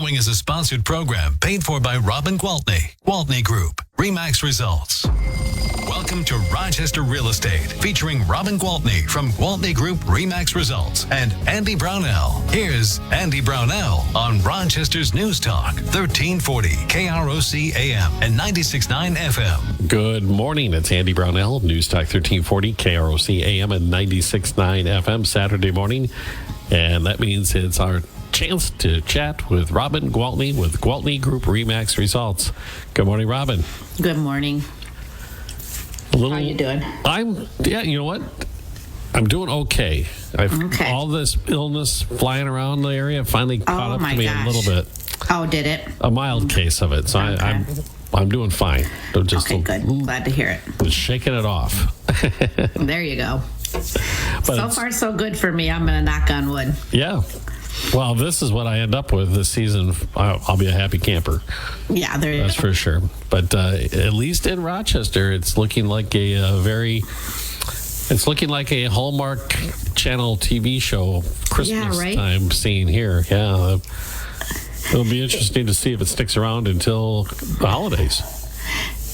following is a sponsored program paid for by Robin Gwaltney, Gwaltney Group, RE/MAX Results. Welcome to Rochester Real Estate, featuring Robin Gwaltney from Gwaltney Group-RE Results and Andy Brownell. Here's Andy Brownell on Rochester's News Talk, 1340 KROC AM and 96.9 FM. Good morning. It's Andy Brownell, News Talk 1340 KROC AM and 96.9 FM, Saturday morning. And that means it's our chance to chat with Robin Gwaltney with Gwaltney Group-RE Results. Good morning, Robin. Good morning. How you doing? You know what? I'm doing okay. All this illness flying around the area finally caught up to me a little bit. Oh, did it? A mild case of it. So okay. I'm doing fine. I'm just good. Glad to hear it. Just shaking it off. There you go. So far, so good for me. I'm going to knock on wood. Yeah. Well, this is what I end up with this season. I'll be a happy camper. Yeah, that's for sure. But at least in Rochester, it's looking like a Hallmark Channel TV show Christmas time scene here. Yeah, it'll be interesting to see if it sticks around until the holidays.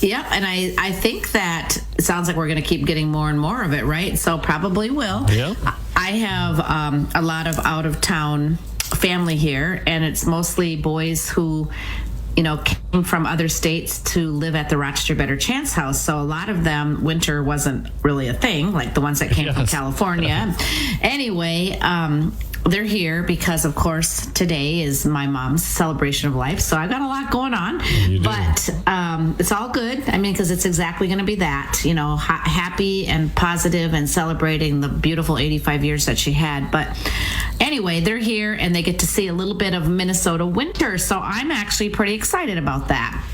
Yep, and I think that it sounds like we're going to keep getting more and more of it, right? So probably will. Yeah. I have a lot of out-of-town family here, and it's mostly boys who, came from other states to live at the Rochester Better Chance House. So a lot of them, winter wasn't really a thing, like the ones that came from California. Anyway, they're here because, of course, today is my mom's celebration of life. So I got a lot going on, but it's all good. I mean, because it's exactly going to be that, happy and positive and celebrating the beautiful 85 years that she had. But anyway, they're here and they get to see a little bit of Minnesota winter. So I'm actually pretty excited about that.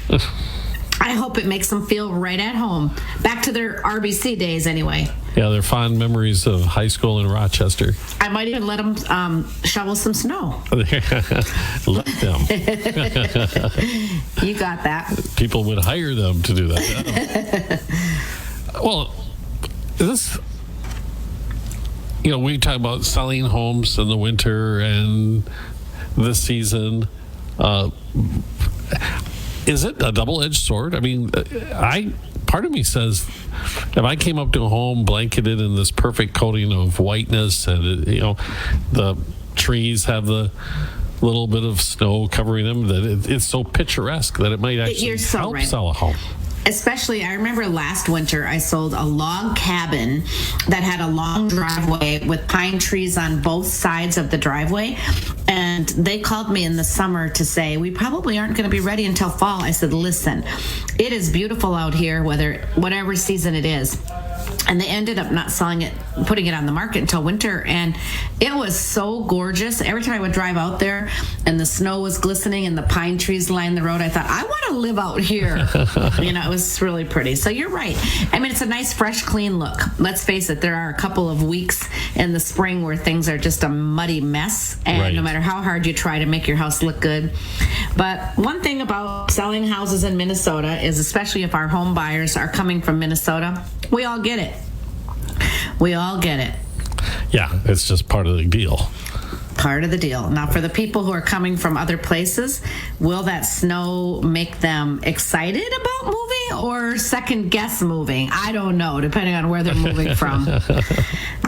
I hope it makes them feel right at home. Back to their RBC days, anyway. Yeah, they're fond memories of high school in Rochester. I might even let them shovel some snow. Let them. You got that. People would hire them to do that. Well, this... we talk about selling homes in the winter and this season. Is it a double-edged sword? I mean, part of me says, if I came up to a home blanketed in this perfect coating of whiteness and, the trees have the little bit of snow covering them, that it's so picturesque that it might actually help sell a home. Especially, I remember last winter, I sold a log cabin that had a long driveway with pine trees on both sides of the driveway. And they called me in the summer to say, we probably aren't going to be ready until fall. I said, listen, it is beautiful out here, whatever season it is. And they ended up not selling it, putting it on the market until winter. And it was so gorgeous. Every time I would drive out there and the snow was glistening and the pine trees lined the road, I thought, I want to live out here. It was really pretty. So you're right. I mean, it's a nice, fresh, clean look. Let's face it, there are a couple of weeks in the spring where things are just a muddy mess. And no matter how hard you try to make your house look good. But one thing about selling houses in Minnesota is, especially if our home buyers are coming from Minnesota, we all get it. We all get it. Yeah, it's just part of the deal. Part of the deal. Now, for the people who are coming from other places, will that snow make them excited about moving or second guess moving? I don't know, depending on where they're moving from.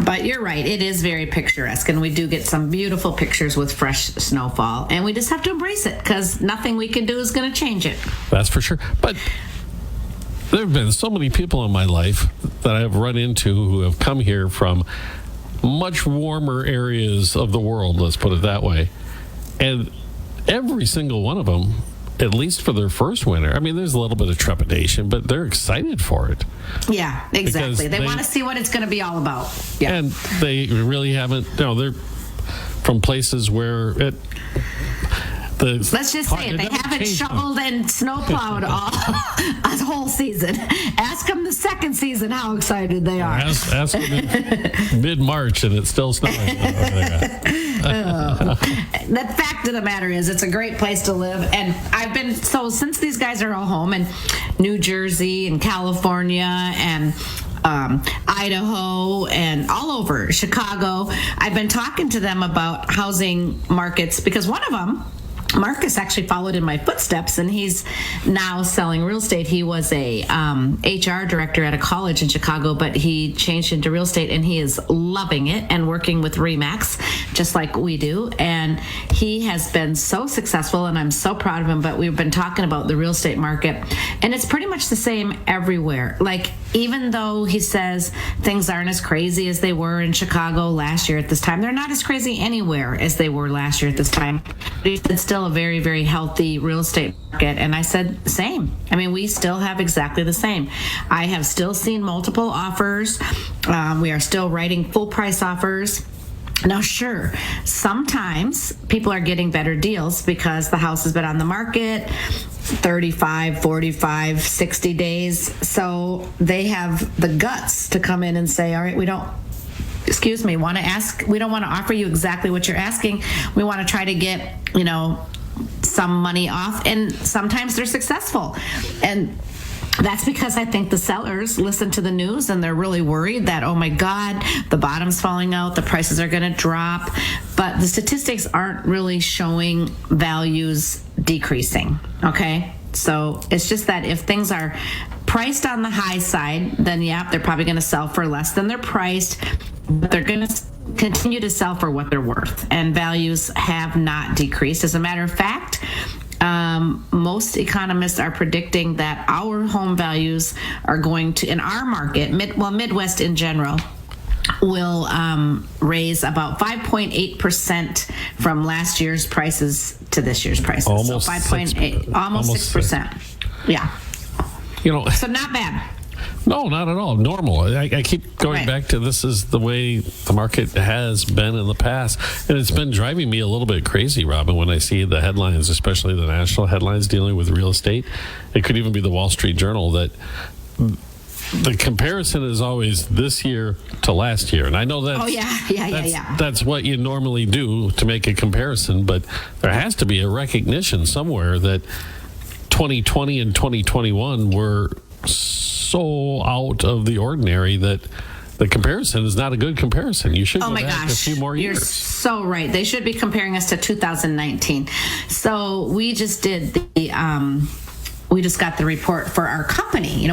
But you're right, it is very picturesque, and we do get some beautiful pictures with fresh snowfall, and we just have to embrace it because nothing we can do is going to change it. That's for sure. But there have been so many people in my life that I have run into who have come here from much warmer areas of the world, let's put it that way. And every single one of them, at least for their first winter, I mean, there's a little bit of trepidation, but they're excited for it. Yeah, exactly. They want to see what it's going to be all about. Yeah. And they really haven't, they're from places where let's just say it. They haven't shoveled and snowplowed all a whole season. Ask them the second season how excited they are. Ask them in mid-March and it's still snowing. The fact of the matter is, it's a great place to live. And since these guys are all home in New Jersey and California and Idaho and all over Chicago, I've been talking to them about housing markets because one of them Marcus actually followed in my footsteps, and he's now selling real estate. He was a HR director at a college in Chicago, but he changed into real estate, and he is loving it and working with RE/MAX, just like we do. And he has been so successful, and I'm so proud of him. But we've been talking about the real estate market, and it's pretty much the same everywhere. Like, even though he says things aren't as crazy as they were in Chicago last year at this time, they're not as crazy anywhere as they were last year at this time. It's still a very, very healthy real estate market. And I said, same. I mean, we still have exactly the same. I have still seen multiple offers. We are still writing full price offers. Now, sure, sometimes people are getting better deals because the house has been on the market 35, 45, 60 days. So they have the guts to come in and say, all right, we don't want to offer you exactly what you're asking. We want to try to get, some money off. And sometimes they're successful. And that's because I think the sellers listen to the news and they're really worried that, oh my God, the bottom's falling out, the prices are going to drop. But the statistics aren't really showing values decreasing, okay? So it's just that if things are priced on the high side, then yeah, they're probably going to sell for less than they're priced, but they're going to continue to sell for what they're worth. And values have not decreased. As a matter of fact, most economists are predicting that our home values are going to, in our market, Midwest in general, will raise about 5.8% from last year's prices to this year's prices. Almost so 5.8, almost 6%. Yeah. So not bad. No, not at all. Normal. I keep going back to this is the way the market has been in the past. And it's been driving me a little bit crazy, Robin, when I see the headlines, especially the national headlines dealing with real estate. It could even be the Wall Street Journal, that the comparison is always this year to last year. And I know that's what you normally do to make a comparison, but there has to be a recognition somewhere that 2020 and 2021 were so out of the ordinary that the comparison is not a good comparison. You should go back a few more years. You're so right. They should be comparing us to 2019. So we just did we just got the report for our company.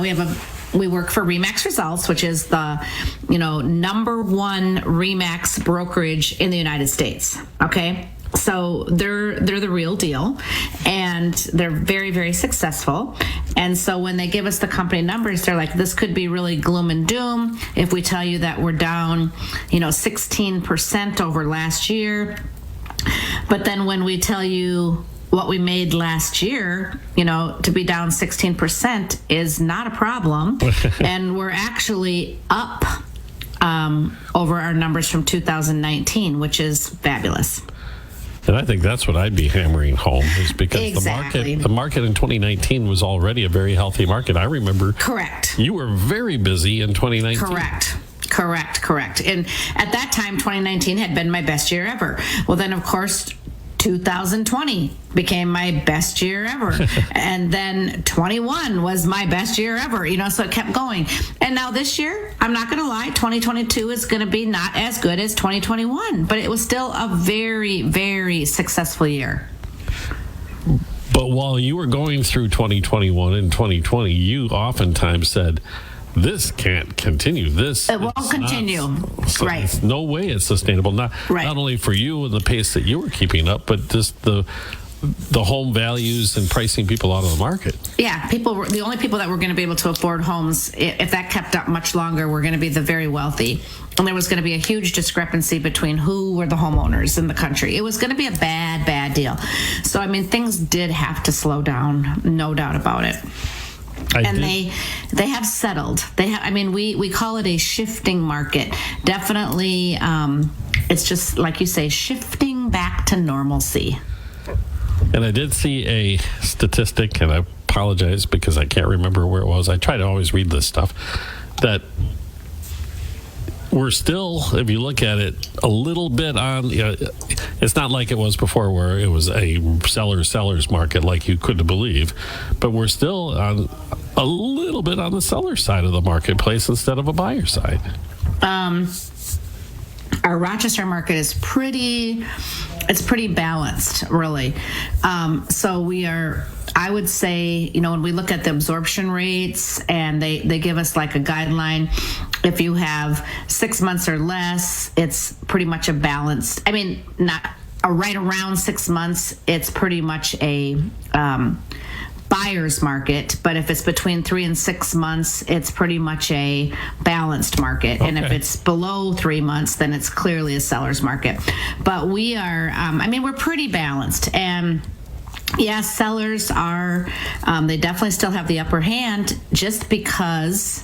We work for RE/MAX Results, which is the, number one RE/MAX brokerage in the United States. Okay. So they're the real deal, and they're very, very successful. And so when they give us the company numbers, they're like, this could be really gloom and doom if we tell you that we're down, 16% over last year. But then when we tell you what we made last year, to be down 16% is not a problem. And we're actually up over our numbers from 2019, which is fabulous. And I think that's what I'd be hammering home, is because the market in 2019 was already a very healthy market. I remember. Correct. You were very busy in 2019. Correct. And at that time, 2019 had been my best year ever. Well, then, of course, 2020 became my best year ever. And then 21 was my best year ever, so it kept going. And now this year, I'm not going to lie, 2022 is going to be not as good as 2021, but it was still a very, very successful year. But while you were going through 2021 and 2020, you oftentimes said, this can't continue. It won't continue. Right. There's no way it's sustainable. Not only for you and the pace that you were keeping up, but just the home values and pricing people out of the market. Yeah, the only people that were going to be able to afford homes, if that kept up much longer, were going to be the very wealthy. And there was going to be a huge discrepancy between who were the homeowners in the country. It was going to be a bad deal. So, things did have to slow down, no doubt about it. They have settled. We call it a shifting market. Definitely, it's just like you say, shifting back to normalcy. And I did see a statistic, and I apologize because I can't remember where it was. I try to always read this stuff, that we're still, if you look at it, a little bit on, it's not like it was before where it was a seller's market like you couldn't believe, but we're still on a little bit on the seller side of the marketplace instead of a buyer side. Our Rochester market is pretty it's pretty balanced, really. So we are, I would say, when we look at the absorption rates, and they give us like a guideline, if you have 6 months or less, it's pretty much a balanced, not right around 6 months, it's pretty much a buyer's market. But if it's between 3 and 6 months, it's pretty much a balanced market. Okay. And if it's below 3 months, then it's clearly a seller's market. But we are, we're pretty balanced. And yes, sellers are, they definitely still have the upper hand, just because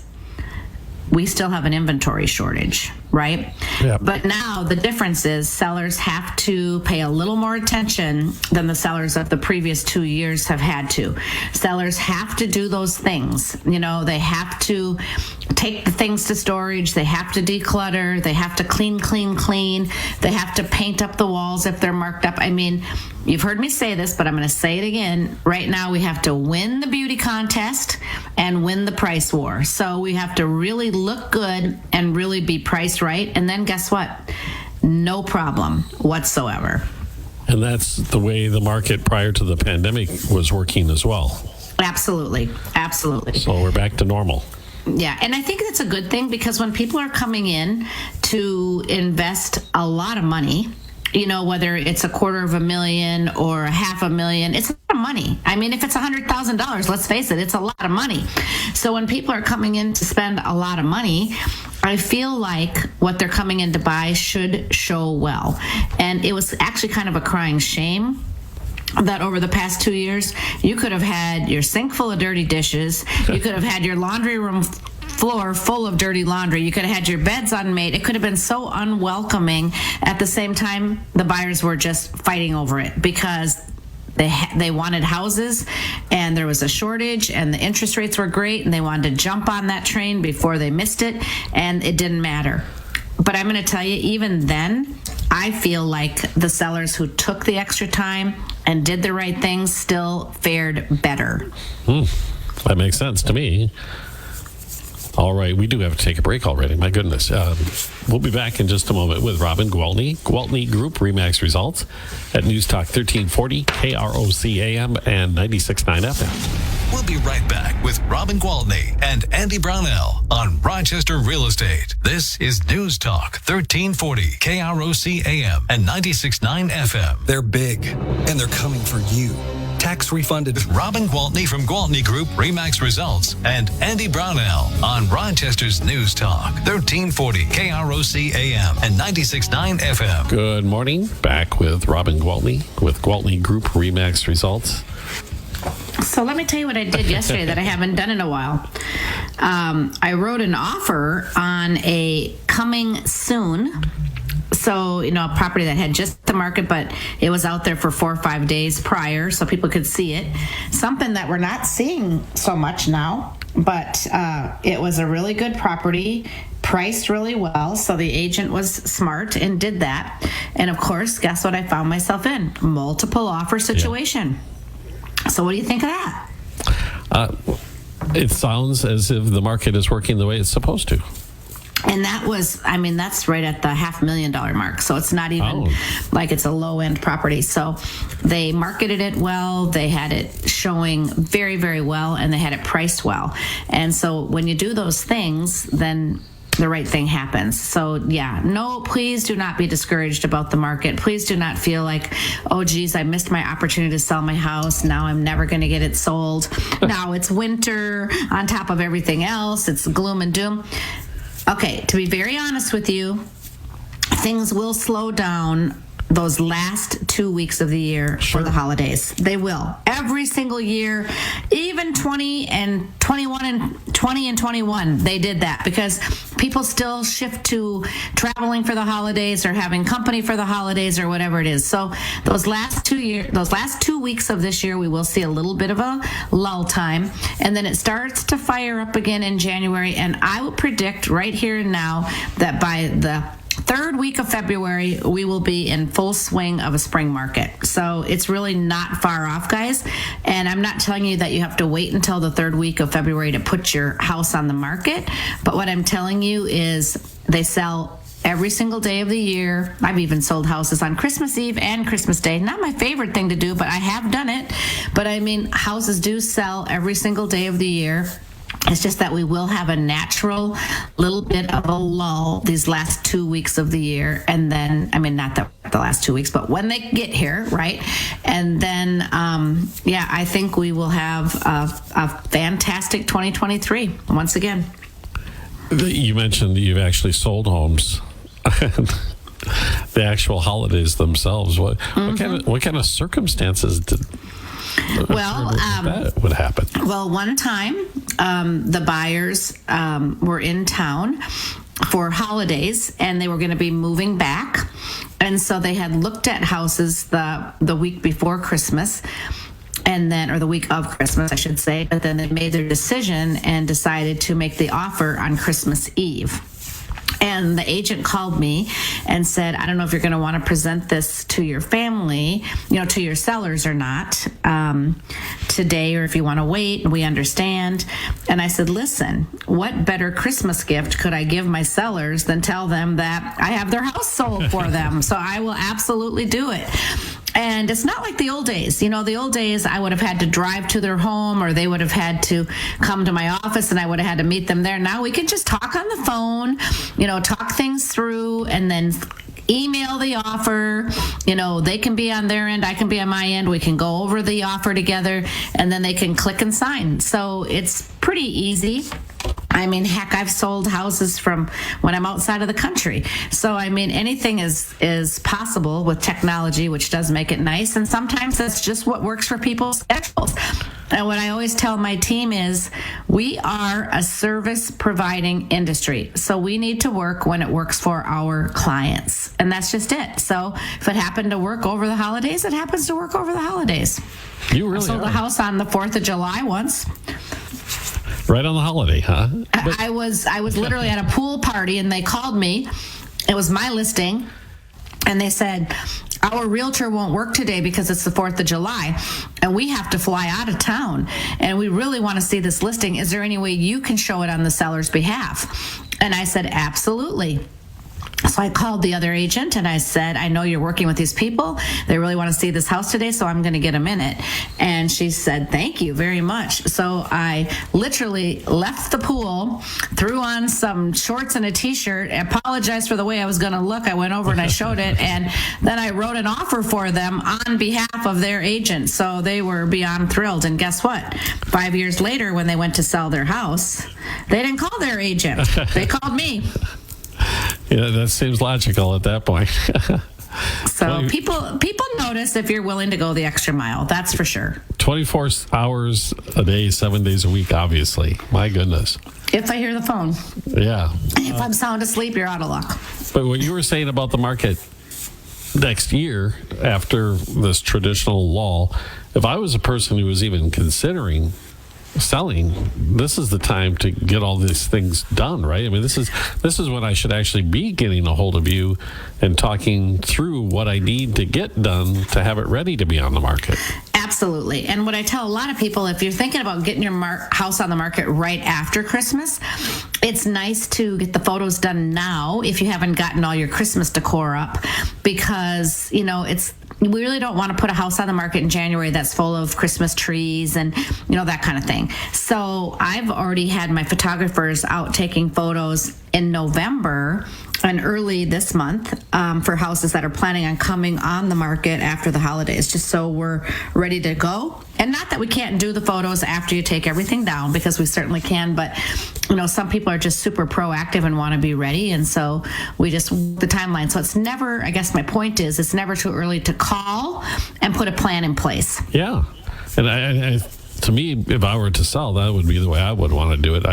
we still have an inventory shortage, right? Yep. But now the difference is sellers have to pay a little more attention than the sellers of the previous 2 years have had to. Sellers have to do those things. They have to take the things to storage. They have to declutter. They have to clean. They have to paint up the walls if they're marked up. You've heard me say this, but I'm going to say it again. Right now, we have to win the beauty contest and win the price war. So we have to really look good and really be priced right. And then guess what? No problem whatsoever. And that's the way the market prior to the pandemic was working as well. Absolutely. So we're back to normal. Yeah, and I think that's a good thing, because when people are coming in to invest a lot of money, whether it's $250,000 or $500,000, it's a lot of money. If it's $100,000, let's face it, it's a lot of money. So when people are coming in to spend a lot of money, I feel like what they're coming in to buy should show well. And it was actually kind of a crying shame that over the past 2 years, you could have had your sink full of dirty dishes. You could have had your laundry room floor full of dirty laundry. You could have had your beds unmade. It could have been so unwelcoming. At the same time, the buyers were just fighting over it because they wanted houses, and there was a shortage, and the interest rates were great, and they wanted to jump on that train before they missed it, and it didn't matter. But I'm going to tell you, even then, I feel like the sellers who took the extra time and did the right things still fared better. That makes sense to me. All right, we do have to take a break already. My goodness. We'll be back in just a moment with Robin Gwaltney, Gwaltney Group RE/MAX results at News Talk 1340, KROC AM and 96.9 FM. We'll be right back with Robin Gwaltney and Andy Brownell on Rochester Real Estate. This is News Talk 1340, KROC AM and 96.9 FM. They're big, and they're coming for you. Tax refunded. Robin Gwaltney from Gwaltney Group RE/MAX results and Andy Brownell on Rochester's News Talk 1340 KROC AM and 96.9 FM. Good morning. Back with Robin Gwaltney with Gwaltney Group RE/MAX results. So let me tell you what I did yesterday that I haven't done in a while. I wrote an offer on a coming soon. So, a property that had just the market, but it was out there for 4 or 5 days prior so people could see it. Something that we're not seeing so much now, but it was a really good property, priced really well. So the agent was smart and did that. And of course, guess what I found myself in? Multiple offer situation. Yeah. So what do you think of that? It sounds as if the market is working the way it's supposed to. And that was, that's right at the $500,000 mark. So it's not even like it's a low end property. So they marketed it well. They had it showing very, very well, and they had it priced well. And so when you do those things, then the right thing happens. So no, please do not be discouraged about the market. Please do not feel like, oh geez, I missed my opportunity to sell my house. Now I'm never going to get it sold. Now it's winter on top of everything else. It's gloom and doom. Okay, to be very honest with you, things will slow down those last 2 weeks of the year for the holidays. They will. Every single year, even 20 and 21 and 20 and 21, they did that because people still shift to traveling for the holidays or having company for the holidays or whatever it is. So those last 2 weeks of this year, we will see a little bit of a lull time, and then it starts to fire up again in January. And I will predict right here and now that by the third week of February, we will be in full swing of a spring market. So it's really not far off, guys. And I'm not telling you that you have to wait until the third week of February to put your house on the market. But what I'm telling you is they sell every single day of the year. I've even sold houses on Christmas Eve and Christmas Day. Not my favorite thing to do, but I have done it. But I mean, houses do sell every single day of the year. It's just that we will have a natural little bit of a lull these last 2 weeks of the year. And then, I mean, not the last 2 weeks, but when they get here, right? And then, I think we will have a fantastic 2023 once again. You mentioned that you've actually sold homes. The actual holidays themselves. What kind of circumstances did that would happen? Well, one time the buyers were in town for holidays, and they were going to be moving back, and so they had looked at houses the week before Christmas. Or the week of Christmas, I should say, but then they made their decision and decided to make the offer on Christmas Eve. And the agent called me and said, I don't know if you're going to want to present this to your family, to your sellers or not today, or if you want to wait, we understand. And I said, listen, what better Christmas gift could I give my sellers than tell them that I have their house sold for them? So I will absolutely do it. And it's not like the old days. The old days, I would have had to drive to their home, or they would have had to come to my office and I would have had to meet them there. Now we can just talk on the phone, talk things through, and then email the offer. They can be on their end, I can be on my end. We can go over the offer together, and then they can click and sign. So it's pretty easy. I mean, heck, I've sold houses from when I'm outside of the country. So, I mean, anything is possible with technology, which does make it nice. And sometimes that's just what works for people's schedules. And what I always tell my team is we are a service providing industry. So we need to work when it works for our clients. And that's just it. So if it happened to work over the holidays, it happens to work over the holidays. You really I sold a house on the 4th of July once. Right on the holiday, huh? I was literally at a pool party, and they called me. It was my listing, and they said, our realtor won't work today because it's the 4th of July, and we have to fly out of town, and we really want to see this listing. Is there any way you can show it on the seller's behalf? And I said, absolutely. So I called the other agent and I said, I know you're working with these people. They really want to see this house today, so I'm going to get them in it. And she said, thank you very much. So I literally left the pool, threw on some shorts and a t-shirt, apologized for the way I was going to look. I went over and I showed it, and then I wrote an offer for them on behalf of their agent. So they were beyond thrilled. And guess what? 5 years later, when they went to sell their house, they didn't call their agent. They called me. Yeah, that seems logical at that point. So people notice if you're willing to go the extra mile. That's for sure. 24 hours a day, 7 days a week, obviously. My goodness. If I hear the phone. Yeah. If I'm sound asleep, you're out of luck. But what you were saying about the market next year after this traditional lull, if I was a person who was even considering selling, this is the time to get all these things done, right? I mean, this is when I should actually be getting a hold of you and talking through what I need to get done to have it ready to be on the market. Absolutely. And what I tell a lot of people, if you're thinking about getting your house on the market right after Christmas, it's nice to get the photos done now if you haven't gotten all your Christmas decor up, because, we really don't want to put a house on the market in January that's full of Christmas trees and, that kind of thing. So I've already had my photographers out taking photos in November and early this month for houses that are planning on coming on the market after the holidays, just so we're ready to go. And not that we can't do the photos after you take everything down, because we certainly can, but some people are just super proactive and want to be ready, and so we just the timeline. So it's never, I guess my point is, it's never too early to call and put a plan in place. Yeah. And I to me, if I were to sell, that would be the way I would want to do it.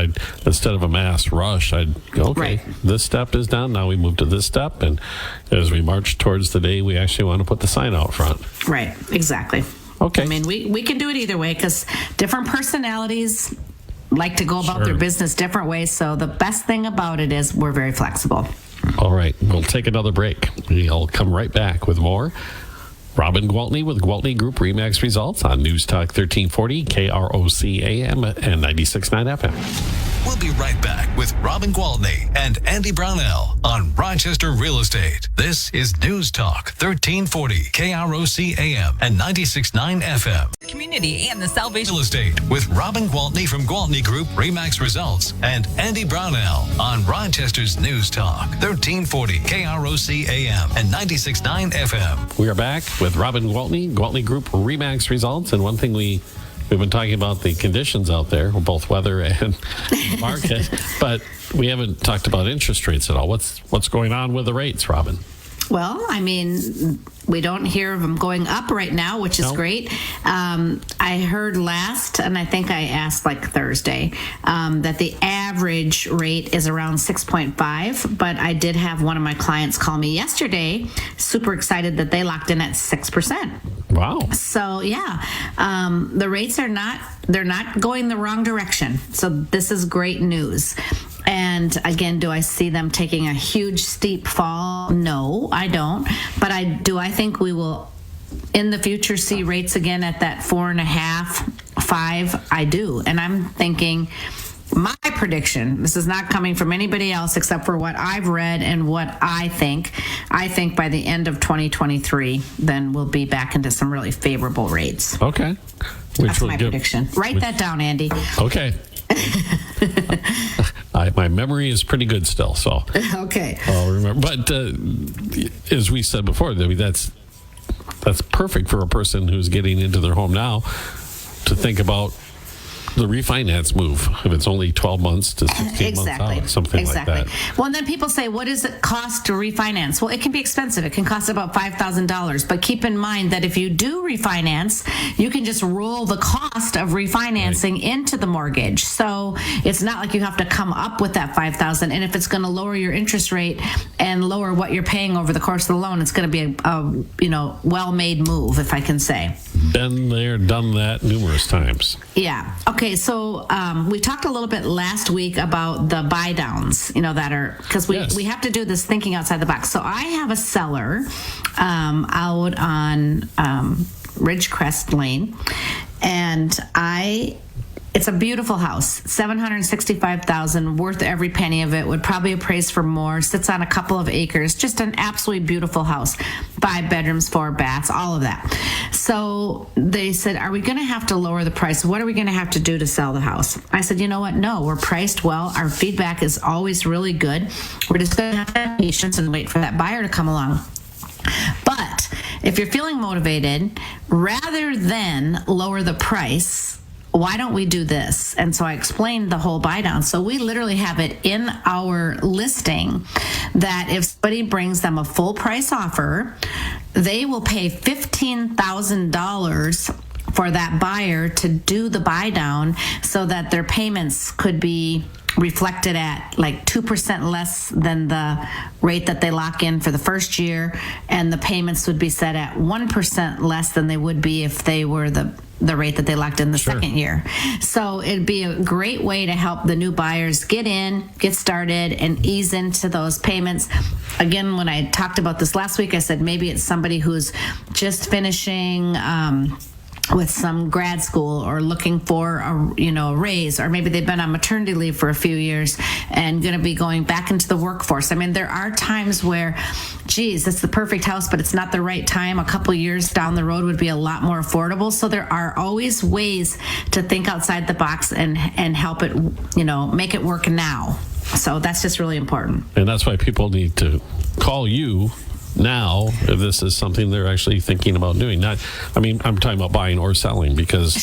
Instead of a mass rush, I'd go, okay, right. This step is done. Now we move to this step. And as we march towards the day, we actually want to put the sign out front. Right. Exactly. Okay. I mean, we can do it either way, because different personalities like to go about their business different ways. So the best thing about it is we're very flexible. All right. We'll take another break. We'll come right back with more. Robin Gwaltney with Gwaltney Group-RE results on News Talk 1340, KROC AM and 96.9 FM. We'll be right back with Robin Gwaltney and Andy Brownell on Rochester Real Estate. This is News Talk 1340 KROC AM and 96.9 FM. Community and the Salvation Real Estate with Robin Gwaltney from Gwaltney Group-RE Results and Andy Brownell on Rochester's News Talk 1340 KROC AM and 96.9 FM. We are back with Robin Gwaltney, Gwaltney Group-RE Results. And one thing we've been talking about the conditions out there, both weather and market, but we haven't talked about interest rates at all. What's going on with the rates, Robin? Well, I mean, we don't hear of them going up right now, which is great. I heard last, and I think I asked like Thursday, that the average rate is around 6.5, but I did have one of my clients call me yesterday, super excited that they locked in at 6%. Wow. So yeah, the rates are they're not going the wrong direction. So this is great news. And again, do I see them taking a huge steep fall? No, I don't. But I think we will in the future see rates again at that 4.5, 5. I do. And I'm thinking, my prediction, this is not coming from anybody else except for what I've read and what I think by the end of 2023, then we'll be back into some really favorable rates. Okay. That's my prediction. Write that down, Andy. Okay. My memory is pretty good still, so okay. I'll remember. But as we said before, I mean, that's perfect for a person who's getting into their home now to think about the refinance move if it's only 12 months to 16 months out, something like that. Well, and then people say, what does it cost to refinance? Well, it can be expensive. It can cost about $5,000. But keep in mind that if you do refinance, you can just roll the cost of refinancing into the mortgage. So it's not like you have to come up with that $5,000. And if it's going to lower your interest rate and lower what you're paying over the course of the loan, it's going to be a well-made move, if I can say. Been there, done that numerous times. Yeah. Okay, so we talked a little bit last week about the buy downs, that are, because we have to do this thinking outside the box. So I have a seller out on Ridgecrest Lane, and it's a beautiful house, $765,000, worth every penny of it, would probably appraise for more, sits on a couple of acres, just an absolutely beautiful house, 5 bedrooms, 4 baths, all of that. So they said, are we going to have to lower the price? What are we going to have to do to sell the house? I said, you know what? No, we're priced well. Our feedback is always really good. We're just going to have to have patience and wait for that buyer to come along. But if you're feeling motivated, rather than lower the price, why don't we do this? And so I explained the whole buy down. So we literally have it in our listing that if somebody brings them a full price offer, they will pay $15,000 for that buyer to do the buy down so that their payments could be reflected at like 2% less than the rate that they lock in for the first year, and the payments would be set at 1% less than they would be if they were the rate that they locked in the second year. So it'd be a great way to help the new buyers get in, get started, and ease into those payments. Again, when I talked about this last week, I said maybe it's somebody who's just finishing with some grad school or looking for a raise, or maybe they've been on maternity leave for a few years and going to be going back into the workforce. I mean, there are times where, geez, it's the perfect house, but it's not the right time. A couple years down the road would be a lot more affordable. So there are always ways to think outside the box and help it, make it work now. So that's just really important. And that's why people need to call you now if this is something they're actually thinking about doing. I'm talking about buying or selling, because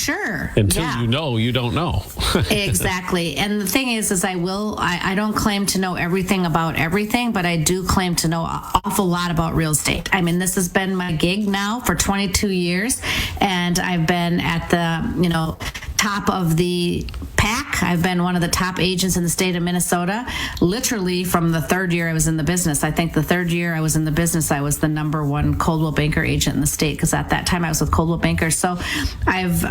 until you know, you don't know. Exactly. And the thing is I don't claim to know everything about everything, but I do claim to know an awful lot about real estate. I mean, this has been my gig now for 22 years, and I've been at the, top of the pack. I've been one of the top agents in the state of Minnesota, literally from the 3rd year I was in the business. I think the 3rd year I was in the business, I was the #1 Coldwell Banker agent in the state, because at that time I was with Coldwell Banker. So I've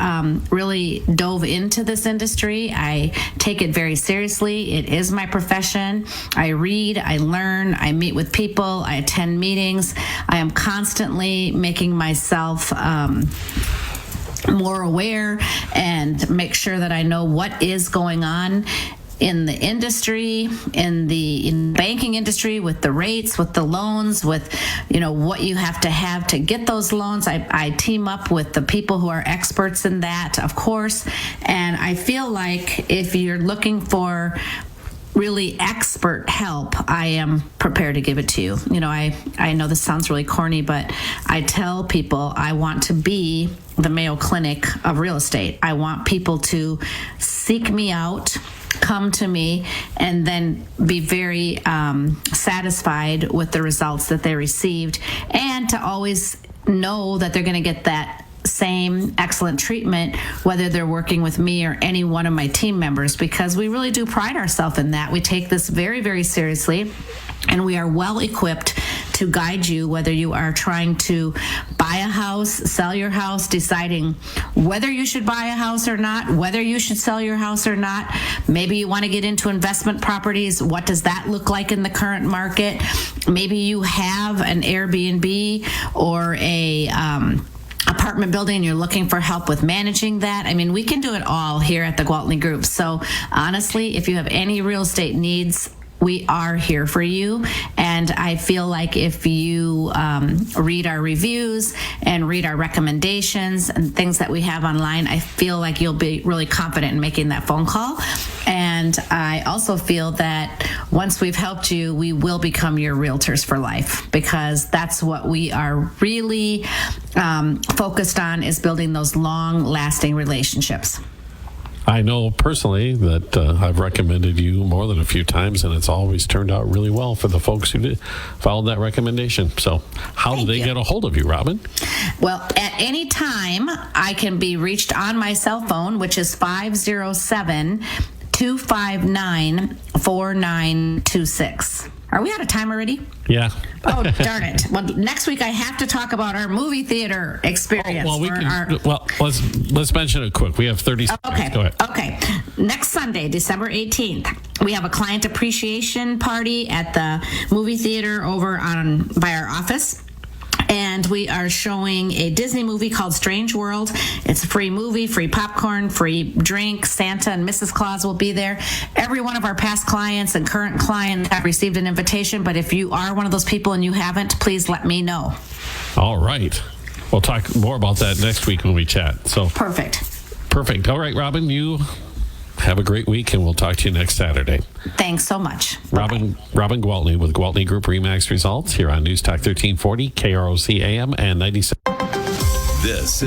really dove into this industry. I take it very seriously. It is my profession. I read, I learn, I meet with people, I attend meetings. I am constantly making myself more aware and make sure that I know what is going on in the industry, in the banking industry, with the rates, with the loans, with what you have to get those loans. I team up with the people who are experts in that, of course. And I feel like if you're looking for really expert help, I am prepared to give it to you. I know this sounds really corny, but I tell people I want to be the Mayo Clinic of real estate. I want people to seek me out, come to me, and then be very satisfied with the results that they received, and to always know that they're going to get that same excellent treatment whether they're working with me or any one of my team members, because we really do pride ourselves in that. We take this very, very seriously, and we are well equipped to guide you whether you are trying to buy a house, sell your house, deciding whether you should buy a house or not, whether you should sell your house or not. Maybe you want to get into investment properties. What does that look like in the current market? Maybe you have an Airbnb or a apartment building and you're looking for help with managing that. I mean, we can do it all here at the Gwaltney Group. So honestly, if you have any real estate needs, we are here for you. And I feel like if you read our reviews and read our recommendations and things that we have online, I feel like you'll be really confident in making that phone call. And I also feel that once we've helped you, we will become your realtors for life, because that's what we are really focused on, is building those long-lasting relationships. I know personally that I've recommended you more than a few times, and it's always turned out really well for the folks who did followed that recommendation. So how do they get a hold of you, Robin? Well, at any time, I can be reached on my cell phone, which is 507-259-4926. Are we out of time already? Yeah. Oh, darn it. Well, next week I have to talk about our movie theater experience. Let's mention it quick. We have 30 seconds. Okay. Go ahead. Okay. Next Sunday, December 18th, we have a client appreciation party at the movie theater over by our office. And we are showing a Disney movie called Strange World. It's a free movie, free popcorn, free drink. Santa and Mrs. Claus will be there. Every one of our past clients and current clients have received an invitation, but if you are one of those people and you haven't, please let me know. All right. We'll talk more about that next week when we chat. So Perfect. All right, Robin, you have a great week, and we'll talk to you next Saturday. Thanks so much. Robin Gwaltney with Gwaltney Group-RE Results here on News Talk 1340, KROC AM and 97. This